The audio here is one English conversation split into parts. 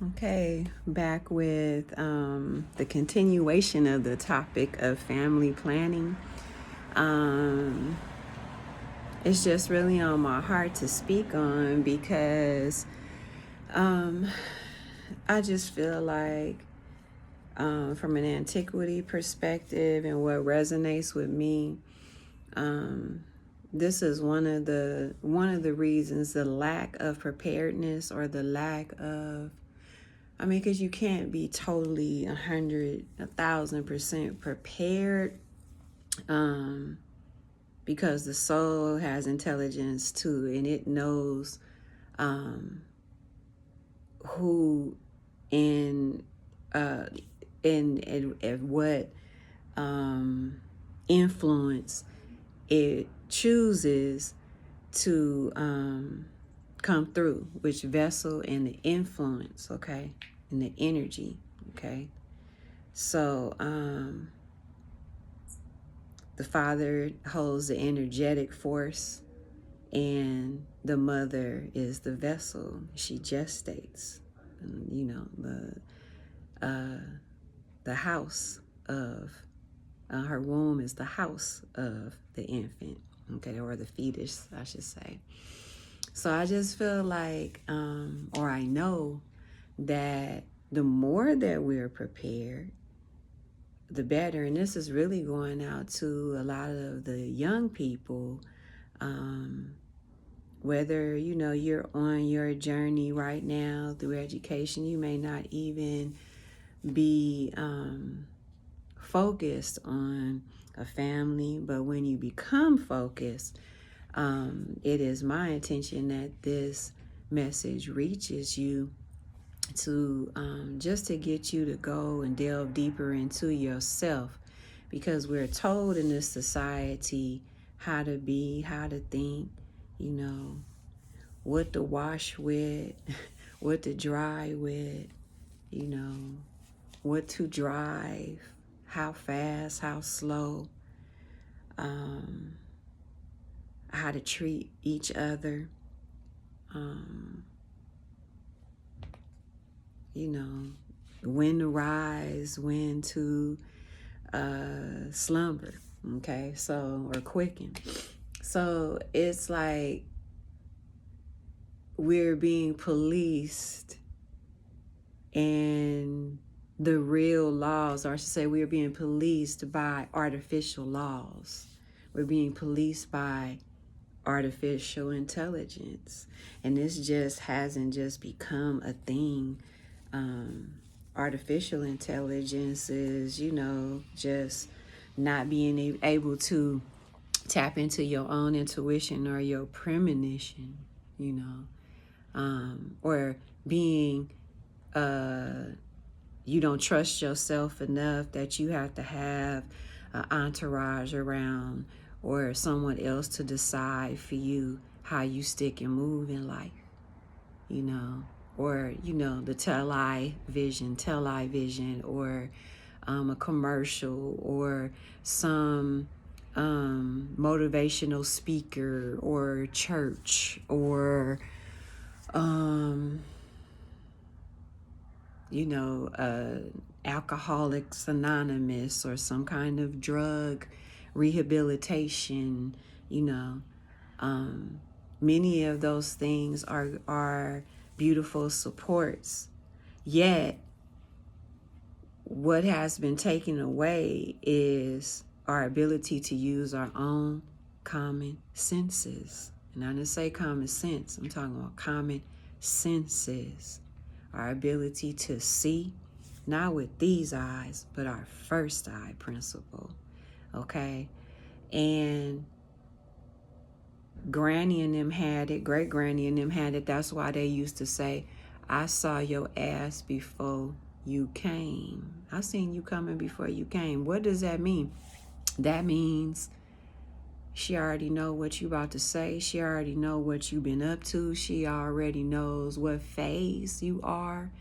Okay, back with the continuation of the topic of family planning. Um, it's just really on my heart to speak on because I just feel like from an antiquity perspective and what resonates with me, this is one of the reasons, the lack of preparedness or the lack of, because you can't be totally 1,000% prepared, because the soul has intelligence too, and it knows who and what influence it chooses to come through, which vessel and the influence, okay, and the energy, okay. So the father holds the energetic force, and the mother is the vessel. She gestates, the house of her womb is the house of the infant, okay, or the fetus, I should say. So I just feel like, or I know that the more that we're prepared, the better. And this is really going out to a lot of the young people, whether, you're on your journey right now through education. You may not even be focused on a family, but when you become focused, it is my intention that this message reaches you to just to get you to go and delve deeper into yourself, because we're told in this society how to be, how to think, what to wash with, what to dry with, what to drive, how fast, how slow, how to treat each other, when to rise, when to slumber, okay, so, or quicken. So it's like we're being policed, and the real laws, or I should say, we're being policed by artificial laws. We're being policed by artificial intelligence, and this just hasn't just become a thing. Artificial intelligence is, just not being able to tap into your own intuition or your premonition, or being, you don't trust yourself enough that you have to have an entourage around or someone else to decide for you how you stick and move in life, or, the television, or a commercial, or some motivational speaker, or church, or Alcoholics Anonymous, or some kind of drug rehabilitation. Many of those things are beautiful supports, yet what has been taken away is our ability to use our own common senses. And I didn't say common sense, I'm talking about common senses. Our ability to see, not with these eyes, but our first eye principle, okay? And Granny and them had it, great Granny and them had it. That's why they used to say, I saw your ass before you came. I seen you coming before you came. What does that mean? That means she already know what you about to say. She already know what you've been up to. She already knows what phase you are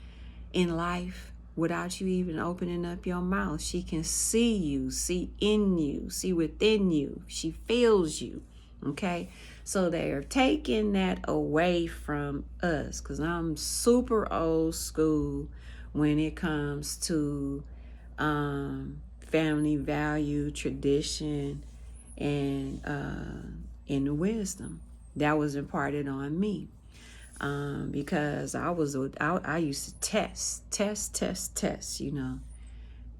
in life without you even opening up your mouth. She can see you, see in you, see within you. She feels you, okay? So they're taking that away from us, because I'm super old school when it comes to family value, tradition, and the wisdom that was imparted on me. Because I used to test,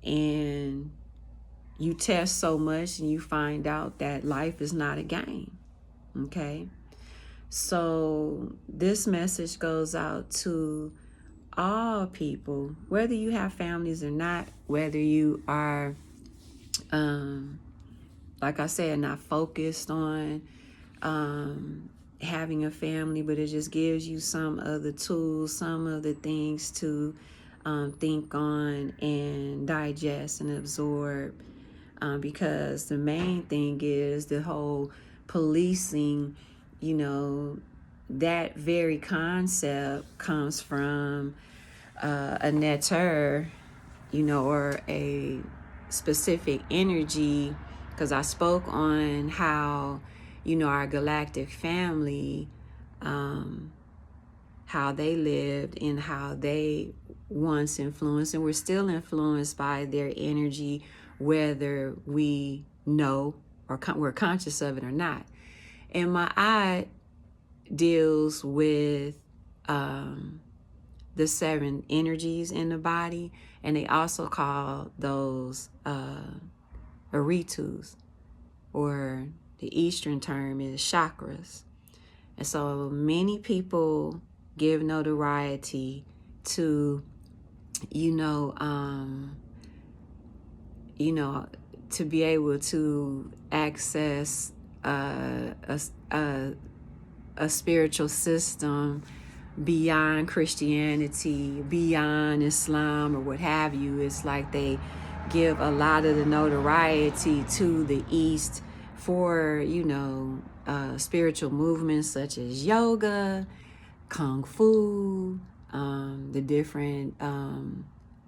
and you test so much and you find out that life is not a game. Okay. So this message goes out to all people, whether you have families or not, whether you are, like I said, not focused on having a family, but it just gives you some of the tools, some of the things to think on and digest and absorb. Because the main thing is the whole policing, that very concept comes from a netter, or a specific energy, because I spoke on how, our galactic family, how they lived and how they once influenced, and we're still influenced by their energy, whether we know or we're conscious of it or not. And MAAT deals with the 7 energies in the body, and they also call those aritus, or the Eastern term is chakras. And so many people give notoriety to, to be able to access a spiritual system beyond Christianity, beyond Islam, or what have you. It's like they give a lot of the notoriety to the East for, spiritual movements such as yoga, kung fu, the different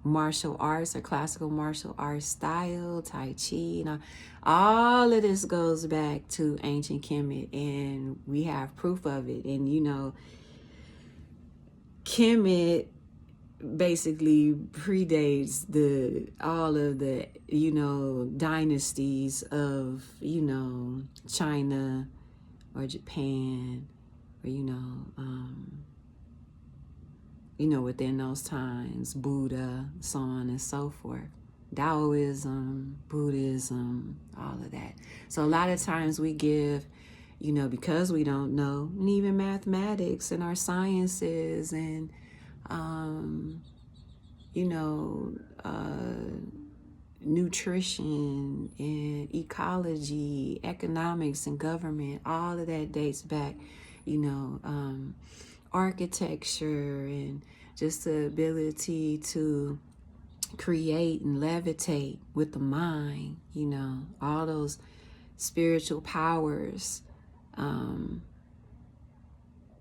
martial arts or classical martial arts style, Tai Chi. All of this goes back to ancient Kemet, and we have proof of it. And, Kemet basically predates all of the dynasties of China or Japan, or within those times, Buddha, so on and so forth, Taoism, Buddhism, all of that. So a lot of times we give, because we don't know, and even mathematics and our sciences and nutrition and ecology, economics and government, all of that dates back, architecture, and just the ability to create and levitate with the mind, all those spiritual powers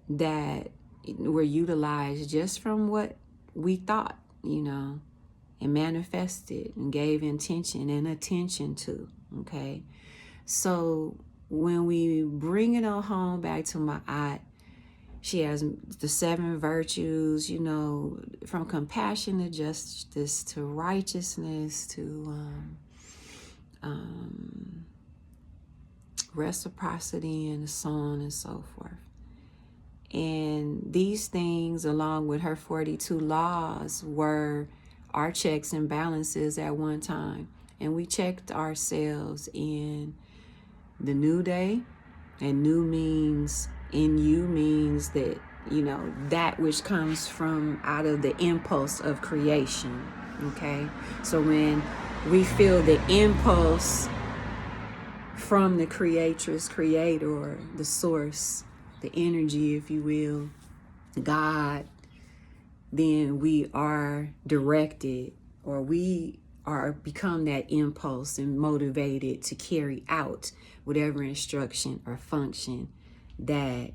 that were utilized just from what we thought, and manifested and gave intention and attention to. Okay. So when we bring it on home back to MAAT, she has the 7 virtues, from compassion to justice to righteousness to reciprocity, and so on and so forth. And these things, along with her 42 laws, were our checks and balances at one time. And we checked ourselves in the new day, and new means, in you means that, that which comes from out of the impulse of creation. Okay. So when we feel the impulse from the creatress, creator, the source, the energy, if you will, God, then we are directed, or we are become that impulse and motivated to carry out whatever instruction or function that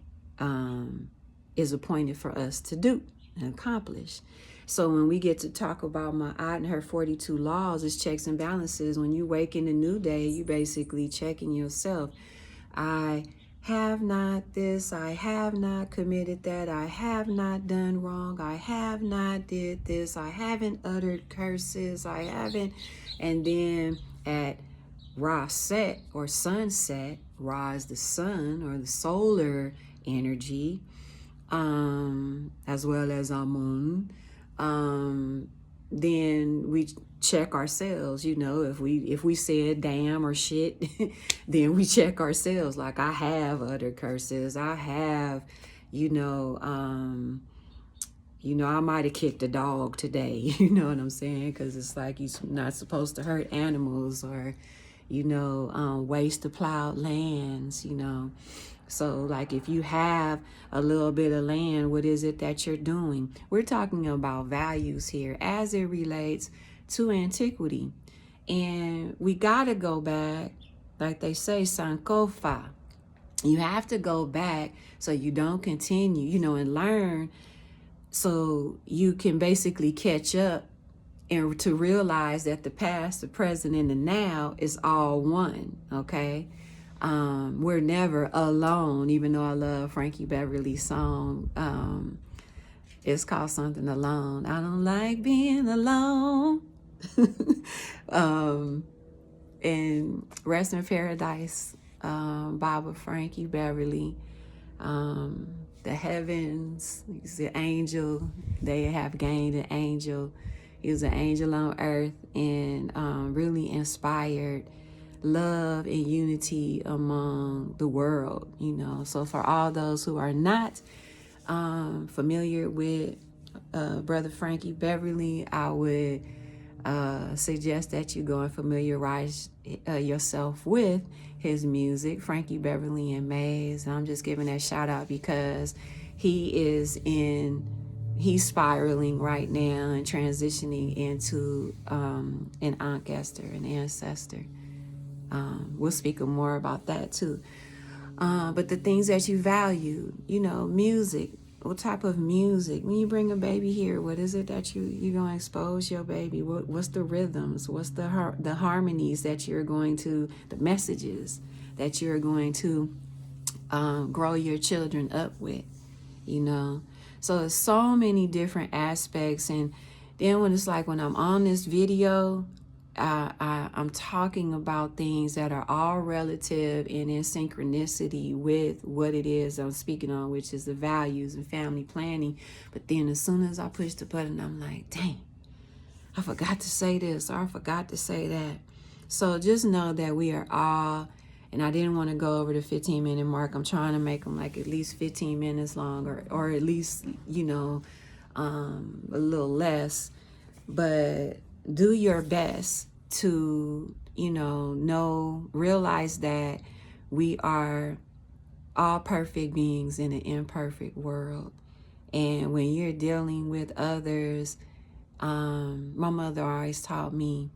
is appointed for us to do and accomplish. So when we get to talk about MAAT and her 42 laws, it's checks and balances. When you wake in the new day, you basically checking yourself. I have not this, I have not committed that, I have not done wrong, I have not did this, I haven't uttered curses, I haven't. And then at Ra set or sunset, Ra is the sun or the solar energy, as well as Amun. Then we check ourselves, you know, if we said damn or shit, then we check ourselves. Like, I have uttered curses, I have, you know, I might have kicked a dog today, you know what I'm saying? Because it's like you're not supposed to hurt animals or, you know, waste the plowed lands, you know. So, like, if you have a little bit of land, what is it that you're doing? We're talking about values here as it relates to antiquity. And we got to go back, like they say, Sankofa. You have to go back so you don't continue, you know, and learn so you can basically catch up and to realize that the past, the present, and the now is all one, okay? We're never alone, even though I love Frankie Beverly's song. It's called something alone. I don't like being alone. And Rest in Paradise, Baba Frankie Beverly. The heavens, he's the angel. They have gained an angel. He was an angel on earth and really inspired love and unity among the world, you know. So for all those who are not familiar with Brother Frankie Beverly, I would suggest that you go and familiarize yourself with his music, Frankie Beverly and Maze. And I'm just giving that shout out because he's spiraling right now and transitioning into an ancestor, an ancestor. We'll speak more about that too. But the things that you value, you know, music. What type of music? When you bring a baby here, what is it that you're going to expose your baby? What's the rhythms? What's the harmonies that you're going to, the messages that you're going to grow your children up with, you know? So there's so many different aspects. And then when it's like, when I'm on this video, I'm talking about things that are all relative and in synchronicity with what it is I'm speaking on, which is the values and family planning. But then as soon as I push the button, I'm like, dang, I forgot to say this or I forgot to say that. So just know that we are all, and I didn't want to go over the 15-minute mark. I'm trying to make them like at least 15 minutes long or at least, you know, a little less. But do your best to, you know, realize that we are all perfect beings in an imperfect world. And when you're dealing with others, my mother always taught me,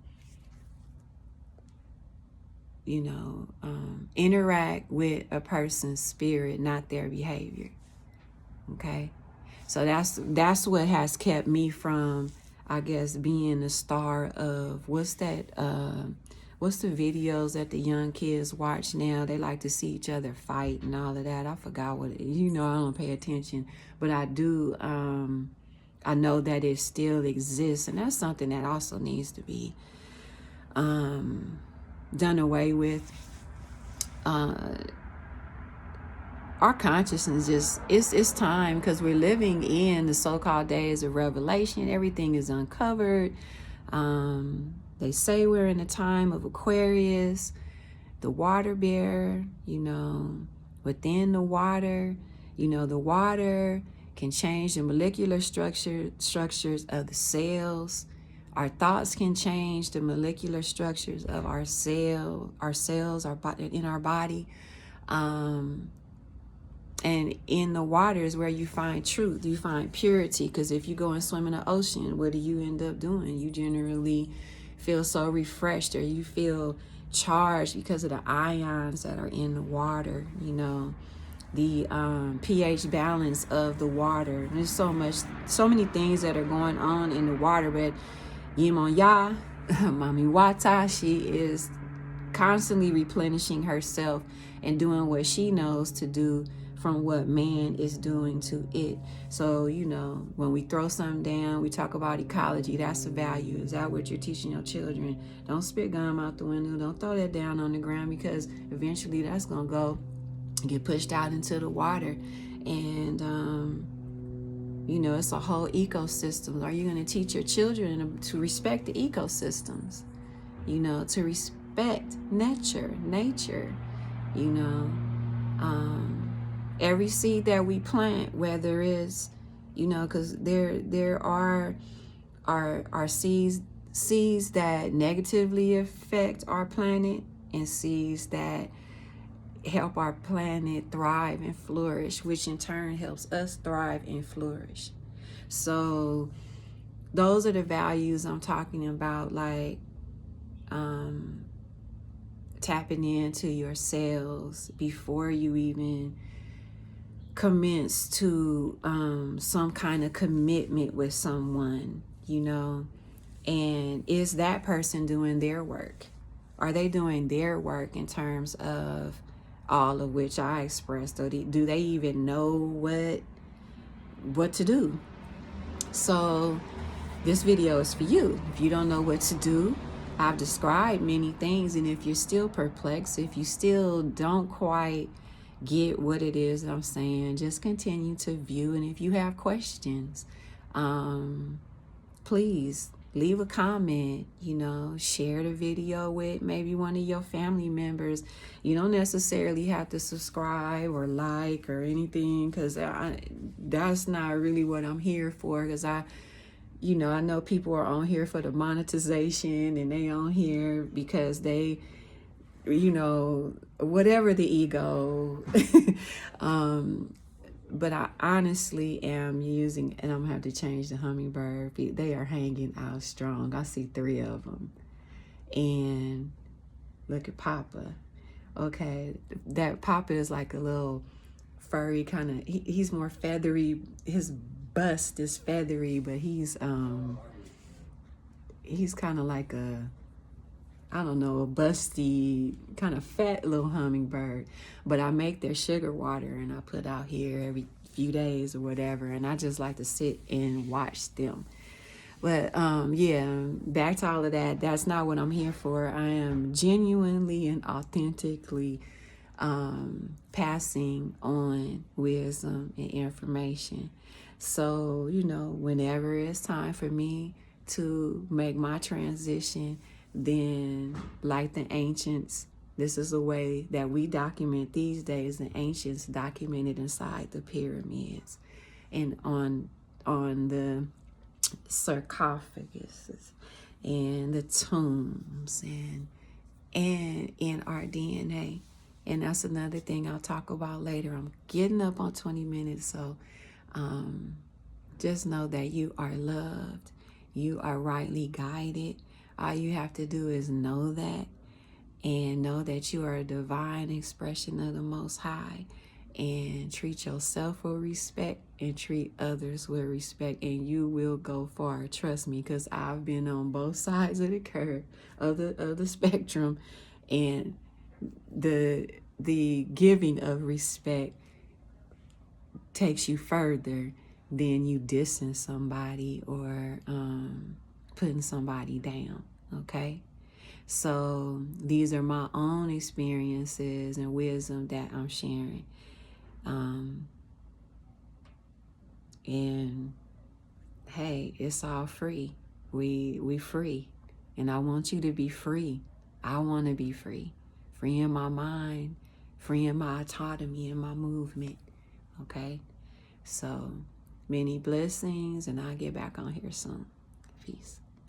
you know, interact with a person's spirit, not their behavior. Okay? So that's what has kept me from, I guess, being the star of what's the videos that the young kids watch now? They like to see each other fight and all of that. I forgot what you know, I don't pay attention, but I do. I know that it still exists, and that's something that also needs to be done away with. Our consciousness just, it's time, because we're living in the so-called days of revelation. Everything is uncovered. They say we're in a time of Aquarius, the water bearer, you know, within the water, you know, the water can change the molecular structures of the cells. Our thoughts can change the molecular structures of our cells in our body. And in the water is where you find truth, you find purity. Because if you go and swim in the ocean, what do you end up doing? You generally feel so refreshed, or you feel charged because of the ions that are in the water, you know, the pH balance of the water. There's so many things that are going on in the water. But Yimonya, Mami Wata, she is constantly replenishing herself and doing what she knows to do from what man is doing to it. So, you know, when we throw something down, we talk about ecology. That's a value. Is that what you're teaching your children? Don't spit gum out the window. Don't throw that down on the ground, because eventually that's going to go get pushed out into the water. And, you know, it's a whole ecosystem. Are you going to teach your children to respect the ecosystems? You know, to respect nature, you know. Every seed that we plant, whether it's, you know, because there are seeds that negatively affect our planet, and seeds that help our planet thrive and flourish, which in turn helps us thrive and flourish. So those are the values I'm talking about, like tapping into your cells before you even commence to some kind of commitment with someone, you know. And is that person doing their work? Are they doing their work in terms of all of which I expressed? Or do they even know what to do? So this video is for you. If you don't know what to do, I've described many things. And if you're still perplexed, if you still don't quite get what it is that I'm saying, just continue to view. And if you have questions, please leave a comment, you know, share the video with maybe one of your family members. You don't necessarily have to subscribe or like or anything, because that's not really what I'm here for. Because I know people are on here for the monetization, and they on here because they, you know, whatever the ego. But I honestly am using, and I'm gonna have to change the hummingbird. They are hanging out strong. I see 3 of them. And look at Papa. Okay, that Papa is like a little furry kind of, he's more feathery. His bust is feathery, but he's kind of like a, I don't know, a busty, kind of fat little hummingbird. But I make their sugar water, and I put out here every few days or whatever, and I just like to sit and watch them. But yeah, back to all of that. That's not what I'm here for. I am genuinely and authentically passing on wisdom and information. So, you know, whenever it's time for me to make my transition, then like the ancients, this is a way that we document these days. The ancients documented inside the pyramids and on the sarcophaguses and the tombs and in our DNA. And that's another thing I'll talk about later. I'm getting up on 20 minutes, so just know that you are loved. You are rightly guided. All you have to do is know that, and know that you are a divine expression of the Most High, and treat yourself with respect and treat others with respect, and you will go far. Trust me, because I've been on both sides of the curve, of the spectrum, and the giving of respect takes you further than you dissing somebody or putting somebody down. Okay, so these are my own experiences and wisdom that I'm sharing, and hey, it's all free. We free, and I want you to be free. I want to be free in my mind, free in my autonomy and my movement. Okay, so many blessings, and I'll get back on here soon. Peace.